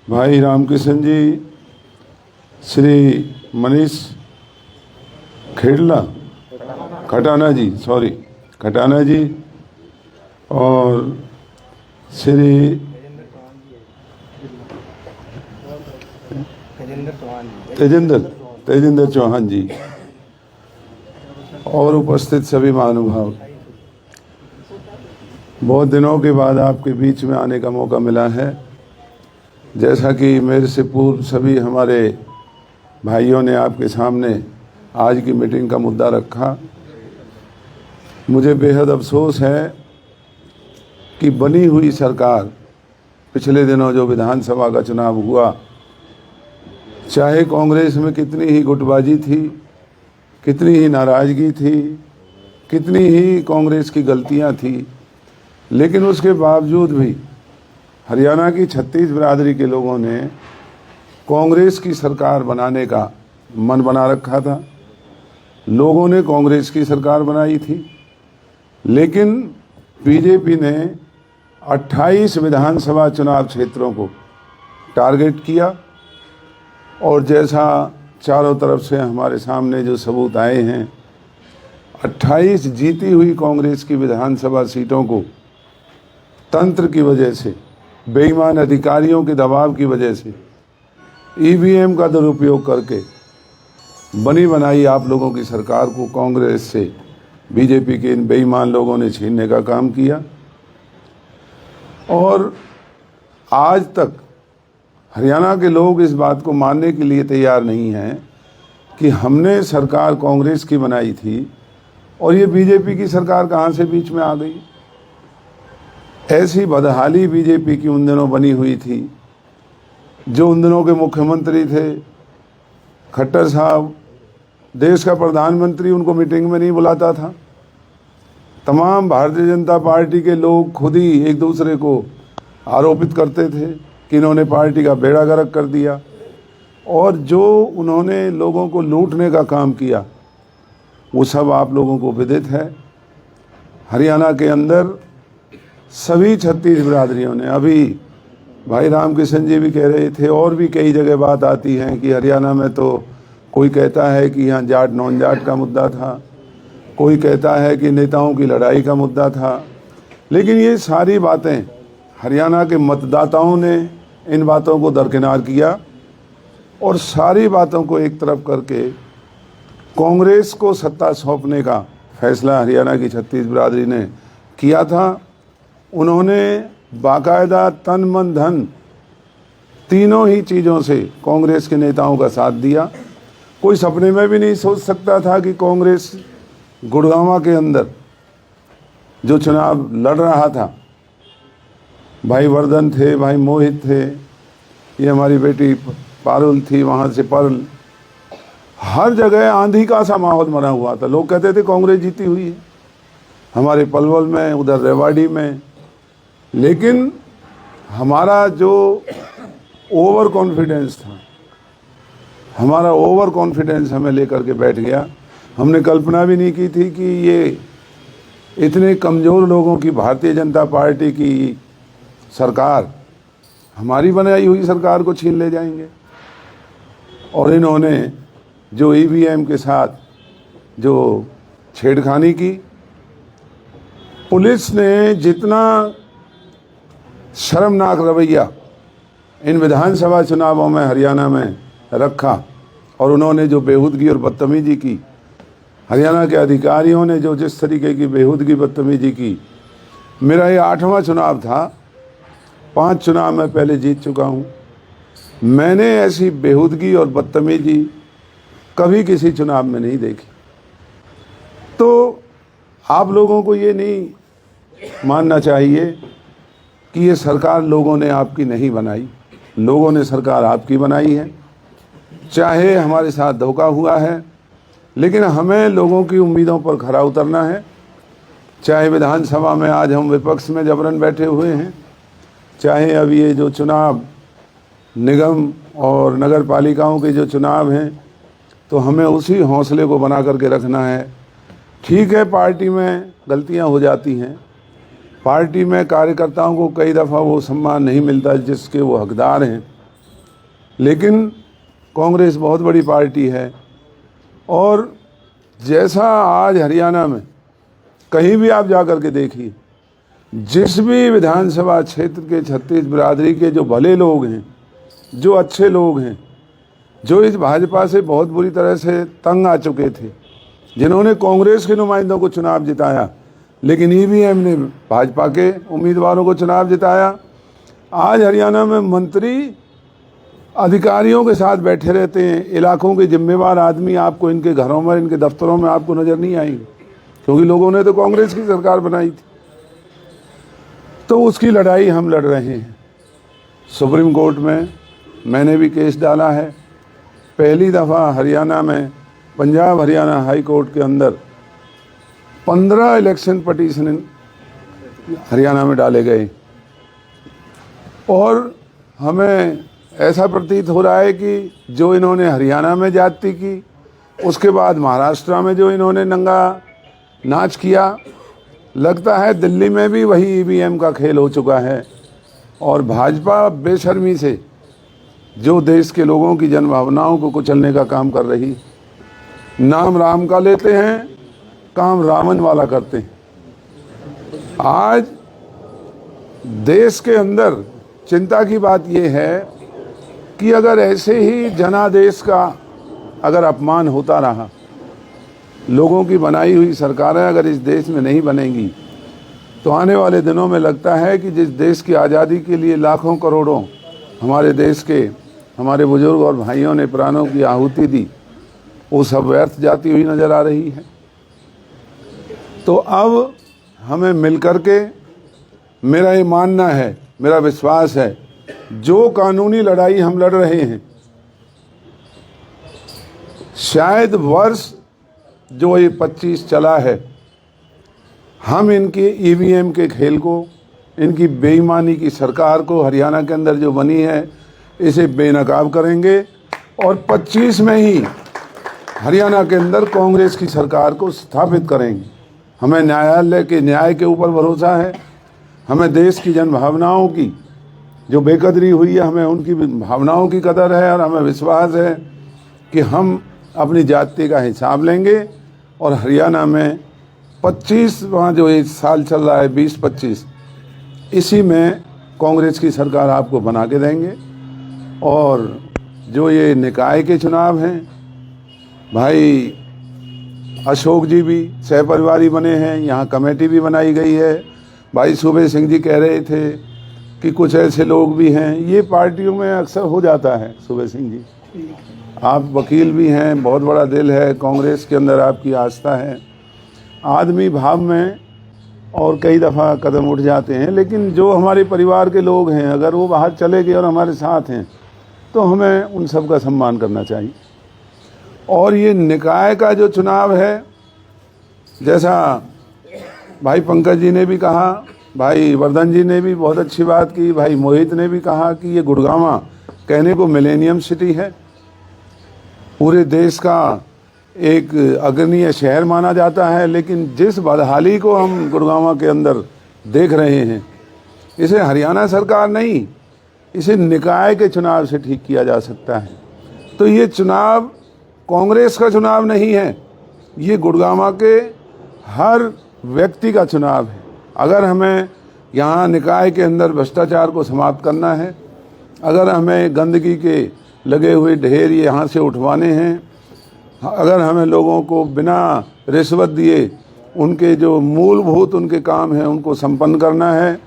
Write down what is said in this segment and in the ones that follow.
भाई रामकिशन जी, श्री मनीष खेड़ला खटाना जी, सॉरी खटाना जी, और श्री तेजेंद्र चौहान जी और उपस्थित सभी महानुभाव, बहुत दिनों के बाद आपके बीच में आने का मौका मिला है। जैसा कि मेरे से पूर्व सभी हमारे भाइयों ने आपके सामने आज की मीटिंग का मुद्दा रखा, मुझे बेहद अफसोस है कि बनी हुई सरकार, पिछले दिनों जो विधानसभा का चुनाव हुआ, चाहे कांग्रेस में कितनी ही गुटबाजी थी, कितनी ही नाराज़गी थी, कितनी ही कांग्रेस की गलतियां थी, लेकिन उसके बावजूद भी हरियाणा की 36 बिरादरी के लोगों ने कांग्रेस की सरकार बनाने का मन बना रखा था। लोगों ने कांग्रेस की सरकार बनाई थी, लेकिन बीजेपी ने 28 विधानसभा चुनाव क्षेत्रों को टारगेट किया और जैसा चारों तरफ से हमारे सामने जो सबूत आए हैं, 28 जीती हुई कांग्रेस की विधानसभा सीटों को तंत्र की वजह से, बेईमान अधिकारियों के दबाव की वजह से, ईवीएम का दुरुपयोग करके बनी बनाई आप लोगों की सरकार को कांग्रेस से बीजेपी के इन बेईमान लोगों ने छीनने का काम किया। और आज तक हरियाणा के लोग इस बात को मानने के लिए तैयार नहीं हैं कि हमने सरकार कांग्रेस की बनाई थी और ये बीजेपी की सरकार कहाँ से बीच में आ गई। ऐसी बदहाली बीजेपी की उन दिनों बनी हुई थी। जो उन दिनों के मुख्यमंत्री थे खट्टर साहब, देश का प्रधानमंत्री उनको मीटिंग में नहीं बुलाता था। तमाम भारतीय जनता पार्टी के लोग खुद ही एक दूसरे को आरोपित करते थे कि इन्होंने पार्टी का बेड़ा गर्क कर दिया, और जो उन्होंने लोगों को लूटने का काम किया वो सब आप लोगों को विदित है। हरियाणा के अंदर सभी 36 बिरादरियों ने, अभी भाई रामकिशन जी भी कह रहे थे, और भी कई जगह बात आती है कि हरियाणा में तो कोई कहता है कि यहाँ जाट नॉन जाट का मुद्दा था, कोई कहता है कि नेताओं की लड़ाई का मुद्दा था, लेकिन ये सारी बातें हरियाणा के मतदाताओं ने इन बातों को दरकिनार किया और सारी बातों को एक तरफ करके कांग्रेस को सत्ता सौंपने का फैसला हरियाणा की 36 बिरादरी ने किया था। उन्होंने बाकायदा तन मन धन तीनों ही चीज़ों से कांग्रेस के नेताओं का साथ दिया। कोई सपने में भी नहीं सोच सकता था कि कांग्रेस गुड़गांव के अंदर जो चुनाव लड़ रहा था, भाई वर्धन थे, भाई मोहित थे, ये हमारी बेटी पारुल थी, वहाँ से परल, हर जगह आंधी का सा माहौल बना हुआ था। लोग कहते थे कांग्रेस जीती हुई है, हमारे पलवल में, उधर रेवाड़ी में। लेकिन हमारा जो ओवर कॉन्फिडेंस था, हमारा ओवर कॉन्फिडेंस हमें लेकर के बैठ गया। हमने कल्पना भी नहीं की थी कि ये इतने कमज़ोर लोगों की भारतीय जनता पार्टी की सरकार हमारी बनाई हुई सरकार को छीन ले जाएंगे। और इन्होंने जो ईवीएम के साथ जो छेड़खानी की, पुलिस ने जितना शर्मनाक रवैया इन विधानसभा चुनावों में हरियाणा में रखा, और उन्होंने जो बेहूदगी और बदतमीजी की, हरियाणा के अधिकारियों ने जो जिस तरीके की बेहूदगी बदतमीजी की। मेरा ये 8वां चुनाव था, 5 चुनाव मैं पहले जीत चुका हूँ। मैंने ऐसी बेहूदगी और बदतमीजी कभी किसी चुनाव में नहीं देखी। तो आप लोगों को ये नहीं मानना चाहिए कि ये सरकार लोगों ने आपकी नहीं बनाई, लोगों ने सरकार आपकी बनाई है। चाहे हमारे साथ धोखा हुआ है, लेकिन हमें लोगों की उम्मीदों पर खरा उतरना है। चाहे विधानसभा में आज हम विपक्ष में जबरन बैठे हुए हैं, चाहे अब ये जो चुनाव निगम और नगर पालिकाओं के जो चुनाव हैं, तो हमें उसी हौसले को बना करके रखना है। ठीक है, पार्टी में गलतियां हो जाती हैं, पार्टी में कार्यकर्ताओं को कई दफ़ा वो सम्मान नहीं मिलता जिसके वो हकदार हैं, लेकिन कांग्रेस बहुत बड़ी पार्टी है। और जैसा आज हरियाणा में कहीं भी आप जा कर के देखिए, जिस भी विधानसभा क्षेत्र के 36 बिरादरी के जो भले लोग हैं, जो अच्छे लोग हैं, जो इस भाजपा से बहुत बुरी तरह से तंग आ चुके थे, जिन्होंने कांग्रेस के नुमाइंदों को चुनाव जिताया लेकिन ईवीएम ने भाजपा के उम्मीदवारों को चुनाव जिताया, आज हरियाणा में मंत्री अधिकारियों के साथ बैठे रहते हैं। इलाकों के जिम्मेवार आदमी आपको इनके घरों में, इनके दफ्तरों में आपको नज़र नहीं आएंगे, क्योंकि लोगों ने तो कांग्रेस की सरकार बनाई थी। तो उसकी लड़ाई हम लड़ रहे हैं। सुप्रीम कोर्ट में मैंने भी केस डाला है। पहली दफ़ा हरियाणा में, पंजाब हरियाणा हाई कोर्ट के अंदर 15 इलेक्शन पटिशन हरियाणा में डाले गए, और हमें ऐसा प्रतीत हो रहा है कि जो इन्होंने हरियाणा में ज्यादती की, उसके बाद महाराष्ट्र में जो इन्होंने नंगा नाच किया, लगता है दिल्ली में भी वही ईवीएम का खेल हो चुका है। और भाजपा बेशर्मी से जो देश के लोगों की जनभावनाओं को कुचलने का काम कर रही, नाम राम का लेते हैं, काम रावण वाला करते हैं। आज देश के अंदर चिंता की बात यह है कि अगर ऐसे ही जनादेश का अगर अपमान होता रहा, लोगों की बनाई हुई सरकारें अगर इस देश में नहीं बनेंगी, तो आने वाले दिनों में लगता है कि जिस देश की आज़ादी के लिए लाखों करोड़ों हमारे देश के हमारे बुजुर्ग और भाइयों ने प्राणों की आहुति दी, वो सब व्यर्थ जाती हुई नज़र आ रही है। तो अब हमें मिलकर के, मेरा ये मानना है, मेरा विश्वास है, जो कानूनी लड़ाई हम लड़ रहे हैं, शायद वर्ष जो ये 25 चला है, हम इनके ईवीएम के खेल को, इनकी बेईमानी की सरकार को हरियाणा के अंदर जो बनी है, इसे बेनकाब करेंगे और 25 में ही हरियाणा के अंदर कांग्रेस की सरकार को स्थापित करेंगे। हमें न्यायालय के न्याय के ऊपर भरोसा है, हमें देश की जनभावनाओं की जो बेकदरी हुई है, हमें उनकी भावनाओं की कदर है, और हमें विश्वास है कि हम अपनी जाति का हिसाब लेंगे और हरियाणा में 25वां जो इस साल चल रहा है 20-25, इसी में कांग्रेस की सरकार आपको बना के देंगे। और जो ये निकाय के चुनाव हैं, भाई अशोक जी भी सहपरिवारी बने हैं, यहाँ कमेटी भी बनाई गई है। भाई सूबे सिंह जी कह रहे थे कि कुछ ऐसे लोग भी हैं, ये पार्टियों में अक्सर हो जाता है। सूबे सिंह जी, आप वकील भी हैं, बहुत बड़ा दिल है, कांग्रेस के अंदर आपकी आस्था है, आदमी भाव में और कई दफ़ा कदम उठ जाते हैं, लेकिन जो हमारे परिवार के लोग हैं, अगर वो बाहर चले गए और हमारे साथ हैं, तो हमें उन सब का सम्मान करना चाहिए। और ये निकाय का जो चुनाव है, जैसा भाई पंकज जी ने भी कहा, भाई वर्धन जी ने भी बहुत अच्छी बात की, भाई मोहित ने भी कहा कि ये गुड़गांव कहने को मिलेनियम सिटी है, पूरे देश का एक अग्रणीय शहर माना जाता है, लेकिन जिस बदहाली को हम गुड़गांव के अंदर देख रहे हैं, इसे हरियाणा सरकार नहीं, इसे निकाय के चुनाव से ठीक किया जा सकता है। तो ये चुनाव कांग्रेस का चुनाव नहीं है, ये गुड़गांव के हर व्यक्ति का चुनाव है। अगर हमें यहाँ निकाय के अंदर भ्रष्टाचार को समाप्त करना है, अगर हमें गंदगी के लगे हुए ढेर यहाँ से उठवाने हैं, अगर हमें लोगों को बिना रिश्वत दिए उनके जो मूलभूत उनके काम हैं उनको संपन्न करना है,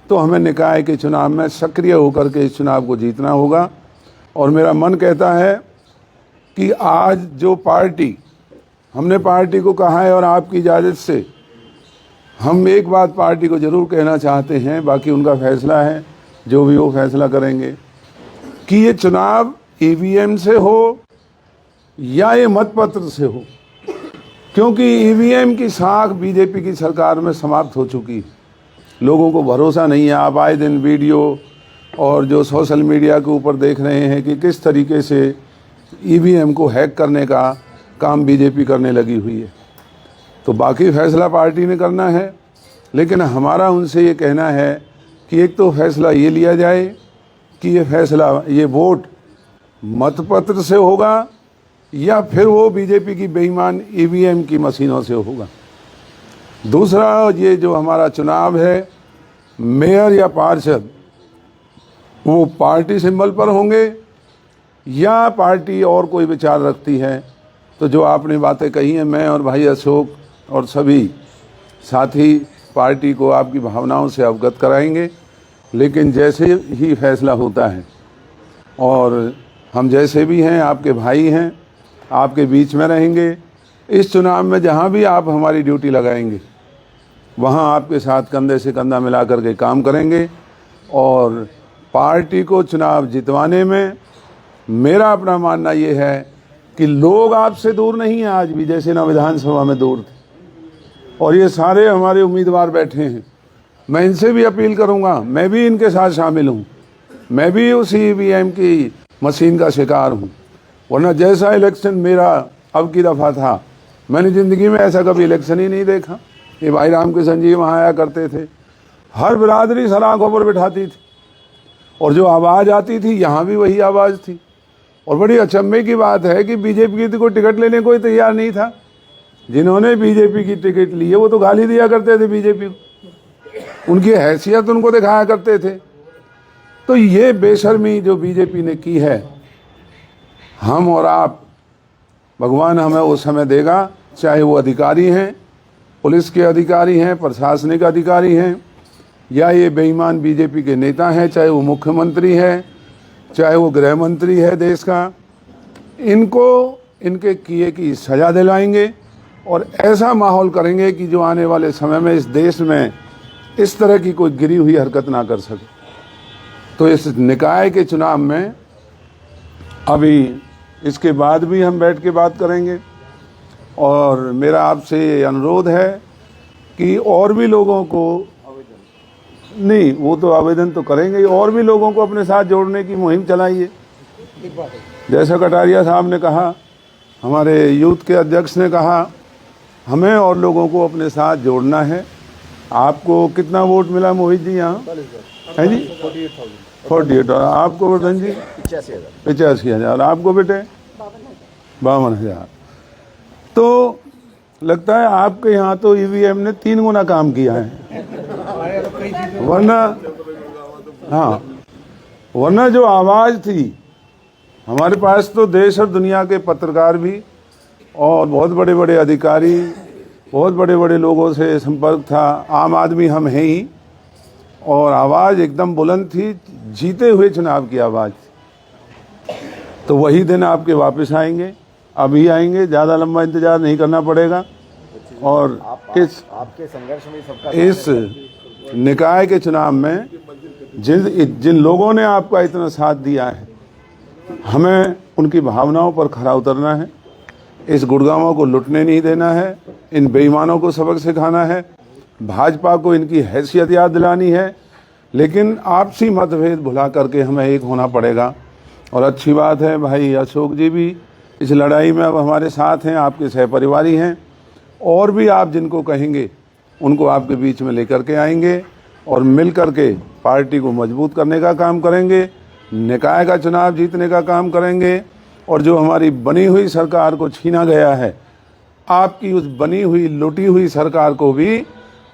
तो हमें निकाय के चुनाव में सक्रिय होकर के इस चुनाव को जीतना होगा। और मेरा मन कहता है कि आज जो पार्टी, हमने पार्टी को कहा है, और आपकी इजाज़त से हम एक बात पार्टी को ज़रूर कहना चाहते हैं, बाकी उनका फैसला है, जो भी वो फैसला करेंगे, कि ये चुनाव ईवीएम से हो या ये मतपत्र से हो, क्योंकि ईवीएम की साख बीजेपी की सरकार में समाप्त हो चुकी है। लोगों को भरोसा नहीं है। आप आए दिन वीडियो और जो सोशल मीडिया के ऊपर देख रहे हैं कि किस तरीके से ईवीएम को हैक करने का काम बीजेपी करने लगी हुई है। तो बाकी फैसला पार्टी ने करना है, लेकिन हमारा उनसे ये कहना है कि एक तो फैसला ये लिया जाए कि ये फैसला, ये वोट मतपत्र से होगा या फिर वो बीजेपी की बेईमान ईवीएम की मशीनों से होगा। दूसरा, ये जो हमारा चुनाव है, मेयर या पार्षद वो पार्टी सिंबल पर होंगे या पार्टी और कोई विचार रखती है। तो जो आपने बातें कही हैं, मैं और भाई अशोक और सभी साथी पार्टी को आपकी भावनाओं से अवगत कराएंगे, लेकिन जैसे ही फैसला होता है, और हम जैसे भी हैं आपके भाई हैं, आपके बीच में रहेंगे। इस चुनाव में जहां भी आप हमारी ड्यूटी लगाएंगे वहां आपके साथ कंधे से कंधा मिला करके काम करेंगे और पार्टी को चुनाव जितवाने में मेरा अपना मानना ये है कि लोग आपसे दूर नहीं हैं आज भी, जैसे ना विधानसभा में दूर थे। और ये सारे हमारे उम्मीदवार बैठे हैं, मैं इनसे भी अपील करूंगा, मैं भी इनके साथ शामिल हूं, मैं भी उसी ईवीएम की मशीन का शिकार हूं। वरना जैसा इलेक्शन मेरा अब की दफ़ा था, मैंने ज़िंदगी में ऐसा कभी इलेक्शन ही नहीं देखा। ये भाई रामकिशन जी वहाँ आया करते थे, हर बिरादरी सलाखों पर बिठाती थी और जो आवाज़ आती थी यहाँ भी वही आवाज़ थी। और बड़ी अचंभे की बात है कि बीजेपी की कोई टिकट लेने कोई तैयार नहीं था। जिन्होंने बीजेपी की टिकट ली है वो तो गाली दिया करते थे बीजेपी को, उनकी हैसियत उनको दिखाया करते थे। तो ये बेशर्मी जो बीजेपी ने की है, हम और आप, भगवान हमें वो समय देगा, चाहे वो अधिकारी हैं, पुलिस के अधिकारी हैं, प्रशासनिक अधिकारी हैं, या ये बेईमान बीजेपी के नेता हैं, चाहे वो मुख्यमंत्री है, चाहे वो गृह मंत्री है देश का, इनको इनके किए की सज़ा दिलाएंगे और ऐसा माहौल करेंगे कि जो आने वाले समय में इस देश में इस तरह की कोई गिरी हुई हरकत ना कर सके। तो इस निकाय के चुनाव में अभी इसके बाद भी हम बैठ के बात करेंगे और मेरा आपसे अनुरोध है कि और भी लोगों को, नहीं वो तो आवेदन तो करेंगे, और भी लोगों को अपने साथ जोड़ने की मुहिम चलाइए। जैसा कटारिया साहब ने कहा, हमारे यूथ के अध्यक्ष ने कहा, हमें और लोगों को अपने साथ जोड़ना है। आपको कितना वोट मिला मोहित जी यहाँ है जी? 48। और आपको वर्धन जी 85,000। आपको बेटे 52,000। तो लगता है आपके यहाँ तो ईवीएम ने 3 गुना काम किया है, वरना हाँ, वरना जो आवाज़ थी हमारे पास, तो देश और दुनिया के पत्रकार भी और बहुत बड़े बड़े अधिकारी, बहुत बड़े बड़े लोगों से संपर्क था। आम आदमी हम हैं ही, और आवाज़ एकदम बुलंद थी, जीते हुए चुनाव की आवाज़। तो वही दिन आपके वापस आएंगे, अभी आएंगे, ज़्यादा लंबा इंतज़ार नहीं करना पड़ेगा। और आपके संघर्ष में सबका इस निकाय के चुनाव में जिन लोगों ने आपका इतना साथ दिया है, हमें उनकी भावनाओं पर खरा उतरना है। इस गुड़गांवों को लुटने नहीं देना है, इन बेईमानों को सबक सिखाना है, भाजपा को इनकी हैसियत याद दिलानी है, लेकिन आपसी मतभेद भुला करके हमें एक होना पड़ेगा। और अच्छी बात है भाई अशोक जी भी इस लड़ाई में अब हमारे साथ हैं, आपके सहपरिवारी हैं, और भी आप जिनको कहेंगे उनको आपके बीच में लेकर के आएंगे और मिल करके पार्टी को मजबूत करने का काम करेंगे, निकाय का चुनाव जीतने का काम करेंगे। और जो हमारी बनी हुई सरकार को छीना गया है, आपकी उस बनी हुई लुटी हुई सरकार को भी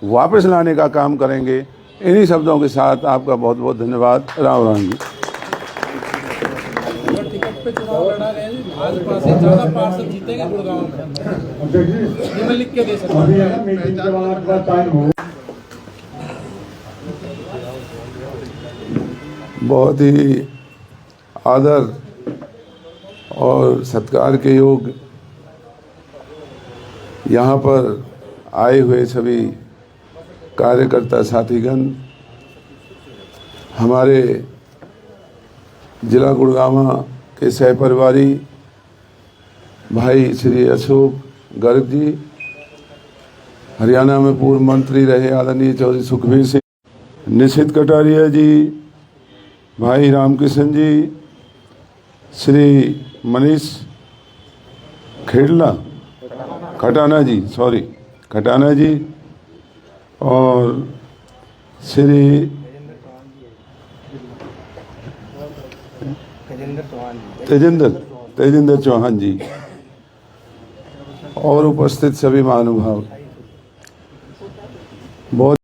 वापस लाने का काम करेंगे। इन्हीं शब्दों के साथ आपका बहुत बहुत धन्यवाद। राम राम जी। टिकट पे चुनाव लड़ा रहे हैं, भाजपा से ज्यादा पार्षद जीतेंगे गुड़गांव में, ये मैं लिख के दे सकता हूं। बहुत ही आदर और सत्कार के योग यहाँ पर आए हुए सभी कार्यकर्ता साथीगण, हमारे जिला गुड़गांव के सहपरिवारी भाई श्री अशोक गर्ग जी, हरियाणा में पूर्व मंत्री रहे आदरणीय चौधरी सुखबीर सिंह, निशित कटारिया जी, भाई रामकिशन जी, श्री मनीष खटाना जी, खटाना जी, और श्री तेजेंद्र चौहान जी और उपस्थित सभी महानुभाव, बहुत